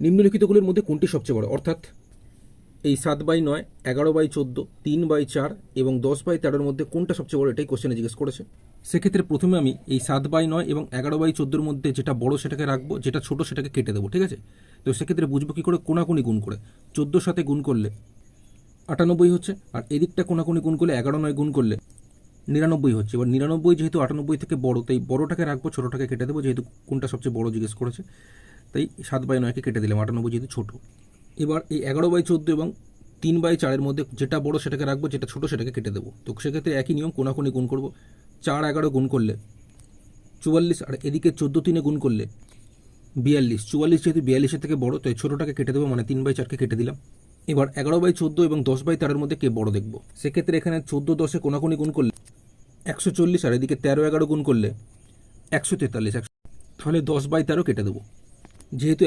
নিম্নলিখিতগুলির মধ্যে কোনটি সবচেয়ে বড়? অর্থাৎ এই 7/9, 11/14, 3/4 এবং 10/13 মধ্যে কোনটা সবচেয়ে বড়, এটাই কোশ্চেনে জিজ্ঞেস করেছে। সেক্ষেত্রে প্রথমে আমি এই 7/9 এবং 11/14 মধ্যে যেটা বড় সেটাকে রাখবো, যেটা ছোট সেটাকে কেটে দেবো, ঠিক আছে? তো সেক্ষেত্রে বুঝবো কী করে? কোনাকুনি গুণ করে। 14 সাথে গুণ করলে 98 হচ্ছে, আর এদিকটা কোনাকুনি গুণ করলে 11/9 গুণ করলে 99 হচ্ছে। এবার 99 যেহেতু 98 থেকে বড়, তাই বড়টাকে রাখবো, ছোটোটাকে কেটে দেবো, যেহেতু কোনটা সবচেয়ে বড় জিজ্ঞেস করেছে, তাই 7/9কে কেটে দিলাম, 98 যেহেতু ছোটো। এবার এই 11/14 এবং 3/4 মধ্যে যেটা বড় সেটাকে রাখবো, যেটা ছোটো সেটাকে কেটে দেবো। তো সেক্ষেত্রে একই নিয়ম, কোনাকুনি গুণ করবো। 4 11 গুণ করলে 44, আর এদিকে 14 3 গুণ করলে 42। 44 যেহেতু 42-এর থেকে বড়, তাই ছোটোটাকে কেটে দেবো, মানে 3/4কে কেটে দিলাম। এবার 11/14 এবং 10/13 মধ্যে কে বড় দেখবো। সেক্ষেত্রে এখানে 14 10-এ কোনাকুনি গুণ করলে 140, আর এদিকে 13 11 গুণ করলে 143। তাহলে 10/13 কেটে দেবো, যেহেতু